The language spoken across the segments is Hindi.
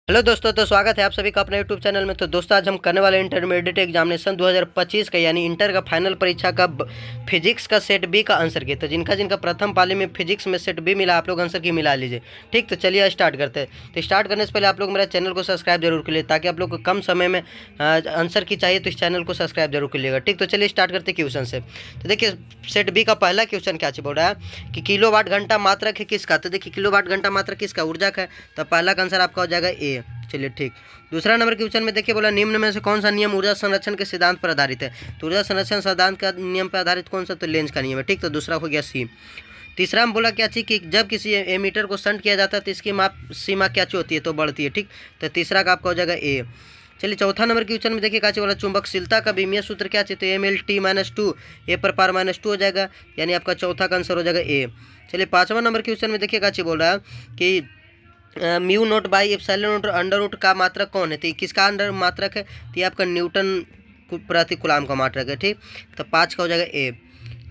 हेलो दोस्तों, तो स्वागत है आप सभी का अपने यूट्यूब चैनल में। तो दोस्तों, आज हम करने वाले इंटरमीडिएट एग्जामिनेशन 2025 का यानी इंटर का फाइनल परीक्षा का फिजिक्स का सेट बी का आंसर की। तो जिनका जिनका प्रथम पाली में फिजिक्स में सेट बी मिला, आप लोग आंसर की मिला लीजिए। ठीक, तो चलिए स्टार्ट करते हैं। तो स्टार्ट करने से पहले आप लोग मेरा चैनल को सब्सक्राइब जरूर कर लिए, ताकि आप लोग को कम समय में आंसर की चाहिए तो इस चैनल को सब्सक्राइब जरूर कर लीजिएगा। ठीक, तो चलिए स्टार्ट करते क्वेश्चन से। तो देखिए, सेट बी का पहला क्वेश्चन क्या बोल रहा है कि किलोवाट घंटा मात्रक है किसका। तो देखिए, किलोवाट घंटा मात्रक किसका, ऊर्जा का है। तो पहला का आंसर आपका हो जाएगा ए। चलिए ठीक। दूसरा नंबर क्वेश्चन में देखिए, बोला निम्न में से कौन सा नियम ऊर्जा संरक्षण के सिद्धांत पर आधारित है। तो ऊर्जा संरक्षण सिद्धांत का नियम पर आधारित कौन सा, तो लेंज का नियम है। ठीक, तो दूसरा हो गया सी। तीसरा में बोला क्या चीज कि जब किसी एमीटर को शंट किया जाता है तो इसकी माप सीमा क्या होती है, तो बढ़ती है। ठीक, तो तीसरा का आपका हो जाएगा ए। चलिए चौथा नंबर क्वेश्चन में देखिए, क्या बोला चुंबकशीलता का विमीय सूत्र क्या चाहिए, तो एम एल टी -2 ए पर पार -2 हो जाएगा, यानी आपका चौथा का आंसर हो जाएगा ए। चलिए पाँचवा नंबर क्वेश्चन में देखिए, क्या बोल रहा है कि mu naught by epsilon naught under root का मात्रक कौन है। तो किसका अंडर मात्रक है, तो ये आपका न्यूटन प्रति कूलाम का मात्रक है। ठीक, तो 5 का हो जाएगा ए।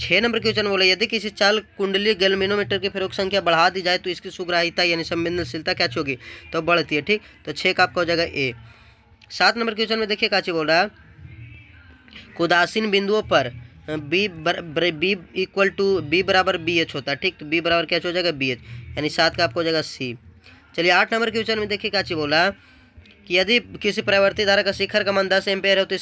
6 नंबर क्वेश्चन बोला यदि किसी चाल कुंडली गैल्वेनोमीटर की प्रयोग संख्या बढ़ा दी जाए तो इसकी सुग्राहिता यानी संवेदनशीलता क्या होगी, तो बढ़ती है। ठीक, तो 6 का आपका हो जाएगा ए। 7 नंबर क्वेश्चन में देखिए, क्या बोल रहा है उदासीन बिंदुओं पर बी इक्वल टू बी बराबर बी एच होता है। ठीक, तो बी बराबर क्या हो जाएगा बी एच, यानी 7 का आपको हो जाएगा सी। चलिए 8 नंबर क्वेश्चन में देखिए, क्या बोला कि यदि किसी प्रवर्ती धारा का शिखर का मान 10 एम्पेयर है तो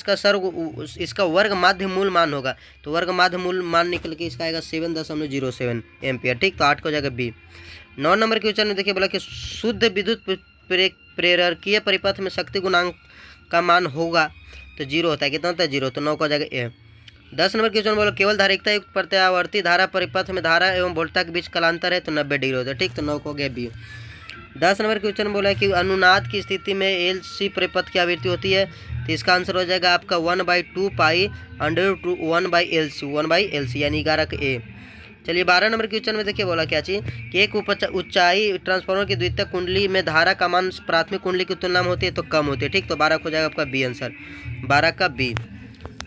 इसका वर्ग माध्य मूल मान होगा। तो वर्ग माध्य मूल मान निकल के इसका आएगा 7.07 एम्पियर। ठीक, तो 8 को हो जाएगा बी। 9 नंबर क्वेश्चन में देखिए, बोला कि शुद्ध विद्युत प्रेरकीय परिपथ में शक्ति गुणांक का मान होगा, तो 0 होता है। कितना होता है, 0, तो 9 को हो जाएगा ए। 10 नंबर क्वेश्चन बोला केवल धारिकता युक्त प्रत्यावर्ती धारा परिपथ में धारा एवं वोल्टता के बीच कालांतर है, तो 90 डिग्री होता है। ठीक, तो 9 को हो गया बी। 10 नंबर क्वेश्चन बोला है कि अनुनाद की स्थिति में एल सी परिपथ की आवृत्ति होती है, तो इसका आंसर हो जाएगा आपका 1/2 पाई √1/LC 1/LC, यानी 11 का ए। चलिए 12 नंबर क्वेश्चन में देखिए, बोला क्या चीज कि एक ऊंचाई ट्रांसफार्मर की द्वितीयक कुंडली में धारा का मान प्राथमिक कुंडली की तुलना में होती है, तो कम होती है। ठीक, तो 12 को हो जाएगा आपका बी आंसर, 12 का बी।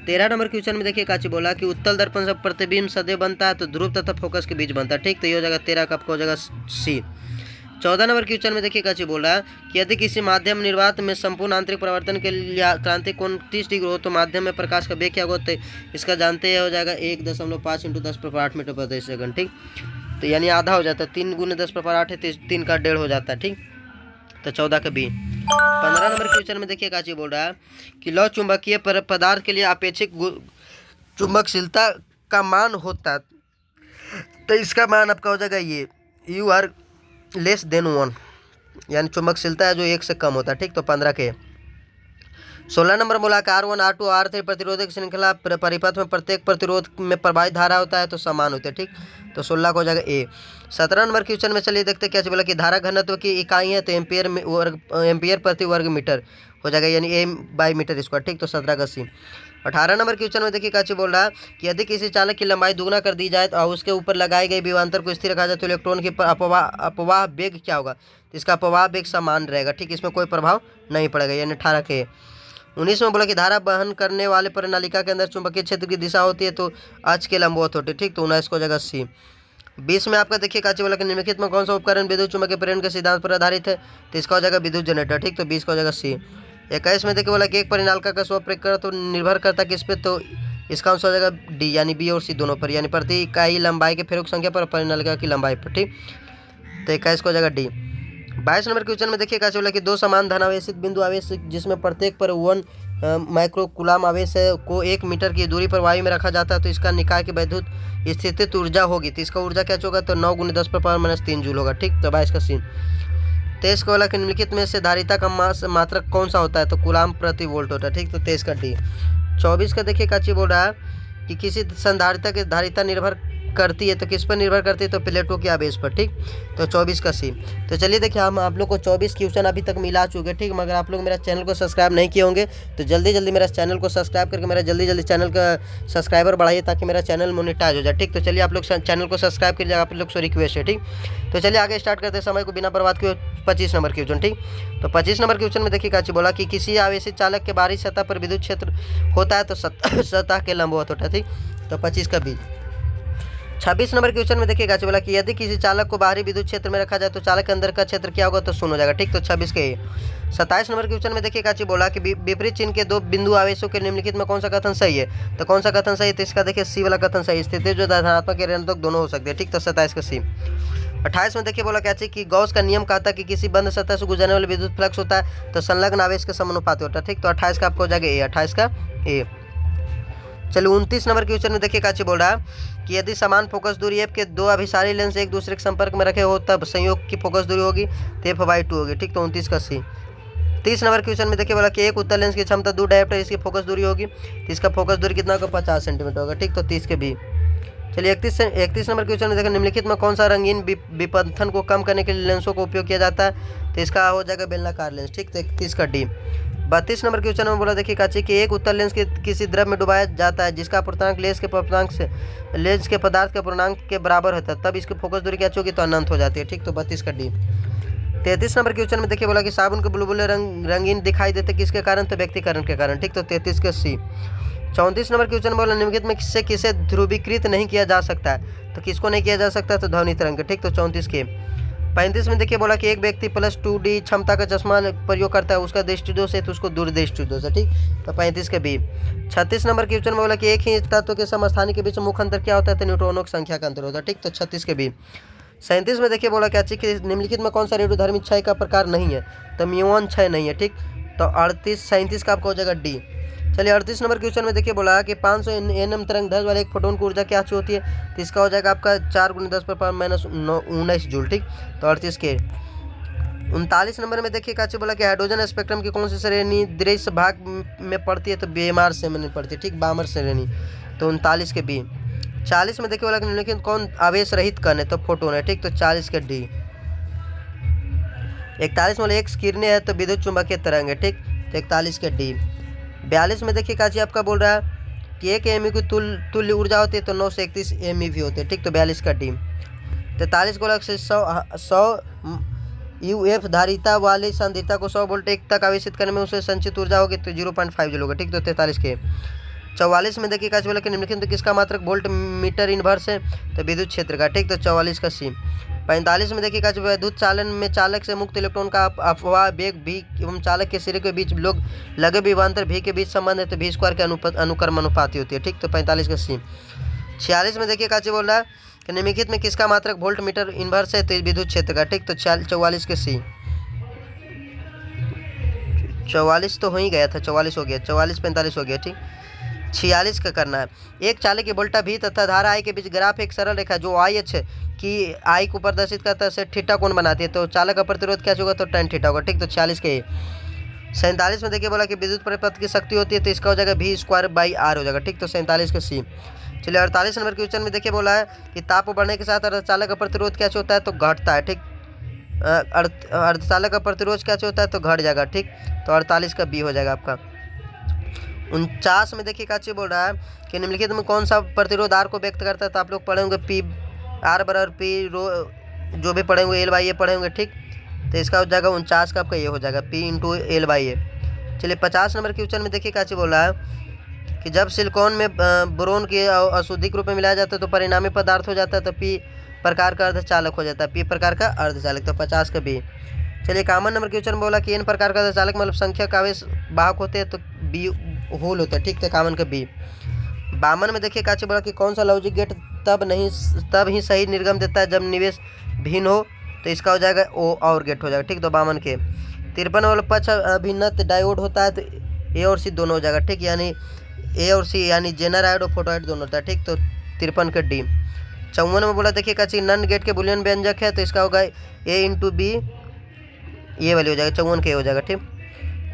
13 नंबर क्वेश्चन में देखिए, क्या बोला कि उत्तल दर्पण से प्रतिबिंब सदैव बनता है, तो ध्रुव तथा फोकस के बीच बनता है। ठीक, तो ये हो जाएगा 13 का आपका हो जाएगा सी। 14 नंबर क्वेश्चन में देखिए, क्या बोला कि यदि किसी माध्यम निर्वात में संपूर्ण आंतरिक परिवर्तन के लिए क्रांति कोण 30 डिग्री हो तो माध्यम में प्रकाश का वेग क्या होता है, इसका जानते हो जाएगा 1.5 × 10⁸ मीटर प्रति सेकंड। ठीक, तो यानी आधा हो जाता है, 3 × 10⁸ है, 3 का 1.5 हो जाता है। ठीक, तो 14 का बी। 15 नंबर क्वेश्चन में देखिए, क्या बोल रहा है कि लौ चुंबकीय पदार्थ के लिए अपेक्षित चुंबकशीलता का मान होता है, तो इसका मान आपका हो जाएगा ये यू आर लेस देन 1, यानी चुंबकशीलता है जो 1 से कम होता है। ठीक, तो 15 के। 16 नंबर बोला कि R1 R2 R3 प्रतिरोधक श्रृंखला परिपथ में प्रत्येक प्रतिरोध में प्रवाहित धारा होता है, तो समान होते हैं। ठीक, तो 16 को हो जाएगा ए। 17 नंबर क्वेश्चन में चलिए देखते क्या बोला कि धारा घनत्व की इकाई है, तो एम्पियर प्रति वर्ग मीटर हो जाएगा, यानी A/मीटर²। ठीक, तो 17 का सी। 18 नंबर क्वेश्चन में देखिए, क्या बोल रहा है कि यदि किसी चालक की लंबाई दुगना कर दी जाए और उसके ऊपर लगाई गई विभवांतर को स्थिर रखा जाए तो इलेक्ट्रॉन की अपवाह वेग क्या होगा, तो इसका अपवाह वेग समान रहेगा। ठीक, इसमें कोई प्रभाव नहीं पड़ेगा, यानी 18 के। 19 में बोला कि धारा वहन करने वाले प्रणालिका के अंदर चुंबकीय क्षेत्र की दिशा होती है, तो अक्ष के लंबवत होती है। ठीक, तो 19 को हो जाएगा सी। 20 में आपका देखिए, क्या बोला कि निम्नलिखित में कौन सा उपकरण विद्युत चुंबकीय प्रेरण के सिद्धांत पर आधारित है, तो इसका हो जाएगा विद्युत जनरेटर। ठीक, तो 20 का हो जाएगा सी। 21 में देखिए, बोला कि एक परिनालिका का स्वप्रेरक तो निर्भर करता किस पे, तो इसका आंसर हो जाएगा डी, यानी बी और सी दोनों पर, यानी प्रति इकाई लंबाई के फेरों संख्या पर परिनालिका की लंबाई पर। ठीक, तो 21 को हो जाएगा डी। 22 नंबर क्वेश्चन में देखिए, क्या बोला कि दो समान धनावेशित बिंदु आवेश जिसमें प्रत्येक पर 1 माइक्रो कूलाम आवेश है को 1 मीटर की दूरी पर वायु में रखा जाता है, तो इसका निकाय की वैद्युत स्थितिज ऊर्जा होगी, तो इसका ऊर्जा क्या होगा, तो 9 × 10⁻³ जूल होगा। ठीक, तो 22 का सीन। 23 को बोला कि निम्नलिखित में से धारिता का मात्रक कौन सा होता है, तो कूलाम प्रति वोल्ट होता है। ठीक, तो 23 का डी। 24 का देखिए, क्या बोल रहा है कि किसी संधारिता की धारिता निर्भर करती है, तो किस पर निर्भर करती है, तो प्लेटों के आवेश पर। ठीक, तो 24 का सी। तो चलिए देखिए, हम आप लोग को 24 क्वेश्चन अभी तक मिला चुके। ठीक, मगर आप लोग मेरा चैनल को सब्सक्राइब नहीं किए होंगे, तो जल्दी मेरा चैनल को सब्सक्राइब करके मेरा जल्दी चैनल का सब्सक्राइबर बढ़ाइए, ताकि मेरा चैनल मोनेटाइज हो जाए। ठीक, तो चलिए आप लोग चैनल को सब्सक्राइब कीजिए, आप लोग से रिक्वेस्ट है। ठीक, तो चलिए आगे स्टार्ट करते हैं, समय को बिना बर्बाद किए 25 नंबर क्वेश्चन। ठीक, तो 25 नंबर क्वेश्चन में देखिए, क्या बोला कि किसी आवेशित चालक के बाहरी सतह पर विद्युत क्षेत्र होता है, तो सतह के लंबवत होता है। ठीक, तो 25 का बी। 26 नंबर क्वेश्चन में देखिएगा बोला कि यदि किसी चालक को बाहरी विद्युत क्षेत्र में रखा जाए तो चालक के अंदर का क्षेत्र क्या होगा, तो 0 हो जाएगा। ठीक, तो 26 के 27 नंबर क्वेश्चन में देखिएगा बोला कि विपरीत चिन्ह के दो बिंदु आवेशों के निम्नलिखित में कौन सा कथन सही है, तो कौन सा कथन सही है, तो इसका देखिए सी वाला कथन सही, स्थिति जो धनात्मक या ऋणात्मक दोनों हो सकते हैं। ठीक, तो 27 का सी। 28 में देखिए बोला क्या चाहिए कि गॉस का नियम कहता है कि किसी बंद सतह से गुजरने वाले विद्युत फ्लक्स होता है तो संलग्न आवेश के समानुपाती होता है। ठीक, तो 28 का आपको हो जाएगा ए, 28 का ए। चलिए 29 नंबर क्वेश्चन में देखिए काची बोल रहा है कि यदि समान फोकस दूरी एफ के दो अभिसारी लेंस एक दूसरे के संपर्क में रखे हो तब संयोग की फोकस दूरी होगी तो f/2 होगी। ठीक, तो 29 का सी। 30 नंबर क्वेश्चन में देखिए बोला कि एक उत्तल लेंस की क्षमता 2 डायोप्टर इसकी फोकस दूरी होगी तो इसका फोकस दूरी कितना होगा, 50 सेंटीमीटर होगा। ठीक, तो 30 के बी। चलिए 31 नंबर क्वेश्चन में देखिए निम्नलिखित में कौन सा रंगीन विपथन को कम करने के लिए लेंसों का उपयोग किया जाता है, तो इसका हो जाएगा बेलनाकार लेंस। ठीक, तो 31 का डी। 32 नंबर क्वेश्चन में बोला देखिए काची कि एक उत्तल लेंस के किसी द्रव में डुबाया जाता है जिसका पूर्णांक लेंस के पदार्थ के पूर्णांक के बराबर होता है तब इसकी फोकस दूरी क्या होगी, तो अनंत हो जाती है। ठीक, तो 32 का डी। 33 नंबर क्वेश्चन में देखिए बोला कि साबुन के बुलबुले रंगीन दिखाई देते किसके कारण, तो व्यक्तिकरण के कारण। ठीक, तो 33 का सी। 34 नंबर क्वेश्चन बोला निम्नलिखित में किसे ध्रुवीकृत नहीं किया जा सकता है, तो किसको नहीं किया जा सकता, तो ध्वनि तरंग। ठीक, तो 34 के। 35 में देखिए बोला कि एक व्यक्ति +2D क्षमता का चश्मा प्रयोग करता है उसका दृष्टिदोष है तो उसको दूरदृष्टिदोष है। ठीक, तो 35 के बी। 36 नंबर क्वेश्चन में बोला कि एक ही तत्व के समस्थानिक के बीच मुख्य अंतर क्या होता है, तो न्यूट्रॉनों की संख्या का अंतर होता है। ठीक, तो 36 के बी। 37 में देखिए बोला क्या कि निम्नलिखित में कौन सा रेडियोधर्मी क्षय का प्रकार नहीं है, तो म्यूऑन क्षय नहीं है। ठीक, तो 37 का आपका हो जाएगा डी। चलिए 38 नंबर क्वेश्चन में देखिए बोला कि 500 nm तरंग दैर्ध्य वाले एक फोटोन की ऊर्जा क्या होती है, तो इसका हो जाएगा आपका 4 × 10⁻⁻19 जूल। ठीक, तो 38 के। 39 नंबर में देखिए काची बोला कि हाइड्रोजन स्पेक्ट्रम की कौन सी श्रेणी दृश्य भाग में पड़ती है, तो बेमार श्रेणी पड़ती है। ठीक, बामर श्रेणी, तो 39 के बी। 40 में देखिए बोला कि निम्नलिखित कौन आवेश रहित कण है, तो फोटोन है। ठीक, तो 40 के डी। 41 में एक किरणें है तो विद्युत चुंबकीय तरंग है। ठीक, तो 41 के डी। 42 में देखिए काची आपका बोल रहा है कि 1 एमई की तुल्य ऊर्जा होती है तो 9 से 31 एमईवी होते हैं। ठीक, तो 42 का डी। 43 गोलक से 100 यूएफ धारिता वाली सांद्रता को 100 वोल्ट तक आवेशित करने में उसे संचित ऊर्जा होगी तो 0.5 जूल होगा। ठीक, तो 43 के। 44 में देखिए काची बोला कि निम्नलिखित तो किसका मात्रक वोल्ट मीटर इनवर्स है, तो विद्युत क्षेत्र का। ठीक, तो 44 का सी। 45 में देखिए काची विद्युत चालन में चालक से मुक्त इलेक्ट्रॉन का अपवाह वेग भी एवं चालक के सिरे के बीच लोग लगे विभवांतर भी के बीच संबंध है तो v² के अनुक्रम अनुपाती होती है। ठीक, तो 45 का सी। 46 में देखिए काची बोल रहा है कि निम्नलिखित में किसका मात्रक वोल्ट मीटर इनवर्स है, तो विद्युत क्षेत्र का। ठीक, तो 44 के सी। 44 तो हो ही गया था, 44 हो गया, 44 45 हो गया। ठीक, 46 का करना है। एक चालक की वोल्टा भी तथा धारा आई के बीच ग्राफ एक सरल रेखा जो आई एच की आई को प्रदर्शित करता है थीटा कोण बनाती है तो चालक का प्रतिरोध क्या होगा, तो tan थीटा होगा। ठीक, तो 46 के। 47 में देखिए बोला कि विद्युत परिपथ की शक्ति होती है तो इसका हो जाएगा v²/r हो जाएगा। ठीक, तो 47 के सी। चलिए 48 नंबर क्वेश्चन में देखिए बोला है कि ताप बढ़ने के साथ अर्धचालक का प्रतिरोध क्या होता है, तो घटता है। ठीक, अर्धचालक का प्रतिरोध क्या होता है, तो घट जाएगा। ठीक, तो 48 का बी हो जाएगा आपका। 49 में देखिए काची बोल रहा है कि निम्नलिखित में कौन सा प्रतिरोध आर को व्यक्त करता है, तो आप लोग पढ़ेंगे पी आर बराबर पी रो जो भी पढ़ेंगे L/A पढ़ेंगे। ठीक, तो इसका हो जाएगा 49 का आपका ये हो जाएगा P × L/A। चलिए 50 नंबर क्वेश्चन में देखिए काची बोल रहा है कि जब सिलिकॉन में बोरोन के अशुद्धिक रूप में मिलाया जाता है तो परिणामी पदार्थ हो जाता है तो P प्रकार का अर्धचालक हो जाता है, P प्रकार का अर्धचालक, तो 50 का बी। चलिए 51 नंबर क्वेश्चन में बोला कि N प्रकार का अर्धचालक मतलब संख्यक आवेश वाहक होते हैं तो बी होल होता है। ठीक, तो 51 का बी। 52 में देखिए काची बोला कि कौन सा लॉजिक गेट तब ही सही निर्गम देता है जब निवेश भिन्न हो, तो इसका हो जाएगा ओ और गेट हो जाएगा। ठीक, तो 52 के। 53 वाला पक्ष अभिन्नत डायोड होता है तो ए और सी दोनों हो जाएगा। ठीक, यानी ए और सी यानी जेनर आयोड और फोटोआयोड दोनों होता है। ठीक, तो 53 का डी। 54 में बोला देखिए काची नन गेट के बुलियन व्यंजक है तो इसका होगा ए × बी, ये वाली हो जाएगा, 54 के हो जाएगा। ठीक,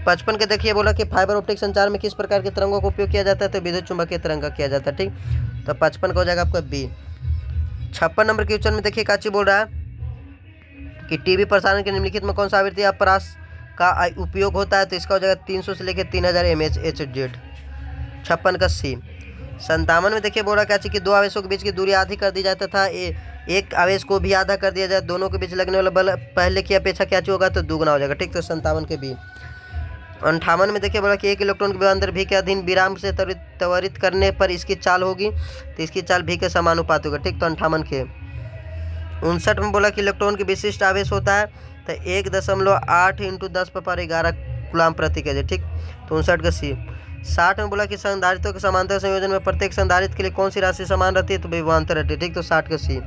55 के देखिए बोला कि फाइबर ऑप्टिक संचार में किस प्रकार के तरंगों का उपयोग किया जाता है, तो विद्युत चुंबकीय तरंग का किया जाता है। ठीक, तो 55 का हो जाएगा आपका बी। 56 नंबर क्वेश्चन में देखिए काची बोल रहा है कि टीवी प्रसारण के निम्नलिखित में कौन सा आवृत्ति अपरास का उपयोग होता है, तो इसका हो जाएगा 300 से लेकर 3000 mHz। 56 का सी। 57 में देखिए बोल रहा है कि दो आवेशों के बीच की दूरी आधी कर दी जाए तथा एक आवेश को भी आधा कर दिया जाए, दोनों के बीच लगने वाला बल पहले की अपेक्षा क्या होगा, तो दुगना हो जाएगा। ठीक, तो 57 के बी। 58 में देखिए बोला कि एक इलेक्ट्रॉन के अंदर भी के अधीन विराम से त्वरित करने पर इसकी चाल होगी, तो इसकी चाल भी के समानुपात होगा। ठीक, तो 58 के। 59 में बोला कि इलेक्ट्रॉन की विशिष्ट आवेश होता है तो 1.8 × 10⁻11 कूलाम प्रति केजी। ठीक, तो 59 का सी। 60 में बोला कि संधारित्रों के समांतर संयोजन में प्रत्येक संधारित्र के लिए कौन सी राशि समान रहती है, तो विभवांतर रहती है। ठीक, तो 60 का सी।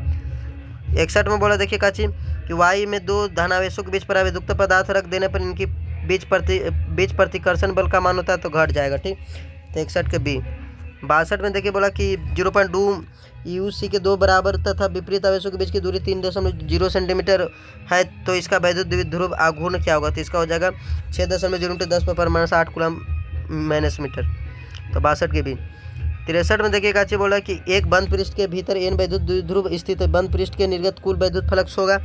61 में बोला देखिए काची कि वायु में दो धनावेशों के बीच परावैद्युत पदार्थ रख देने पर इनकी बीच प्रतिकर्षण बल का मान होता है तो घट जाएगा। ठीक, तो 61 के बी। 62 में देखिए बोला कि 0.2 UC के दो बराबर तथा विपरीत आवेशों के बीच की दूरी 3.0 सेंटीमीटर है, तो इसका वैद्युत द्विध्रुव आघूर्ण क्या होगा, तो इसका हो जाएगा 6.0 × 10⁻8 कूलम माइनस मीटर। तो 62 के बी। 63 में देखिए काची बोला कि एक बंद पृष्ठ के भीतर n वैद्युत द्विध्रुव स्थित है, बंद पृष्ठ के निर्गत कुल वैद्युत फ्लक्स होगा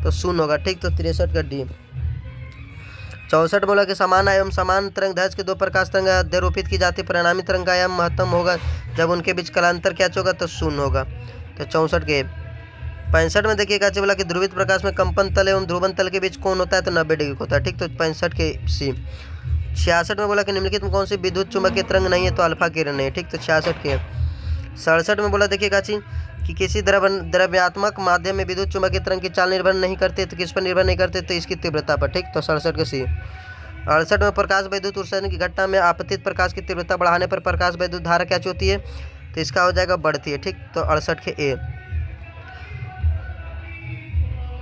तो 0 होगा। ठीक, तो 63 का डी। 64 बोला कि समान एवं समान तरंग दैर्ध्य के दो प्रकाश तरंग अध्यारोपित की जाती, परिणामी तरंग का आयाम महत्तम होगा जब उनके बीच कालांतर क्या होगा, तो 0 होगा। तो 64 के। 65 में देखिए काची बोला कि ध्रुवित प्रकाश में कंपन तल एवं ध्रुवन तल के बीच कोण होता है तो 90 डिग्री होता है। ठीक, तो 65 के सी। 66 में बोला कि निम्नलिखित में कौन सी विद्युत चुंबकीय तरंग नहीं है, तो अल्फा किरण है। ठीक, तो 66 के। 67 में बोला देखिए काची कि किसी द्रव्यात्मक माध्यम में विद्युत चुंबकीय तरंग की चाल निर्भर नहीं करते, तो किस पर निर्भर नहीं करते, तो इसकी तीव्रता पर। ठीक, तो 67 के सी। 68 में प्रकाश वैद्युत उत्सर्जन की घटना में आपतित प्रकाश की तीव्रता बढ़ाने पर प्रकाश वैद्युत धारा क्या होती है, तो इसका हो जाएगा बढ़ती है। ठीक, तो 68 के ए।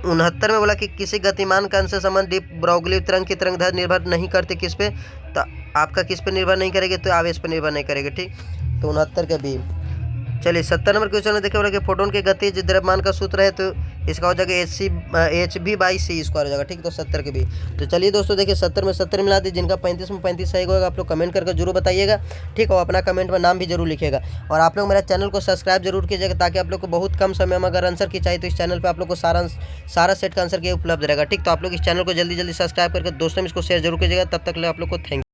69 में बोला कि किसी गतिमान कण से संबंध डी ब्रॉगली तरंग की तरंग दैर्ध्य निर्भर नहीं करते किस पे, तो आपका किस पे निर्भर नहीं करेगी, तो आवेश पर निर्भर नहीं करेगी। ठीक, तो 69 के बी। चलिए 70 नंबर क्वेश्चन में देखिए बोला कि फोटोन के गतिज द्रव्यमान का सूत्र है, तो इसका हो जाएगा hv/c² हो जाएगा। ठीक, तो 70 के भी। तो चलिए दोस्तों देखिए 70 में 70 मिला दी, जिनका 35 में 35 सही होगा आप लोग कमेंट करके जरूर बताइएगा। ठीक, और अपना कमेंट में नाम भी जरूर लिखिएगा, और आप लोग मेरा चैनल को सब्सक्राइब जरूर कीजिएगा ताकि आप लोग को बहुत कम समय में अगर आंसर की चाहिए तो इस चैनल पर आप लोग को सारा सेट का आंसर के उपलब्ध रहेगा। ठीक, तो आप लोग इस चैनल को जल्दी सब्सक्राइब करके दोस्तों में इसको शेयर जरूर कीजिएगा। तब तक ले आप लोग को थैंक यू।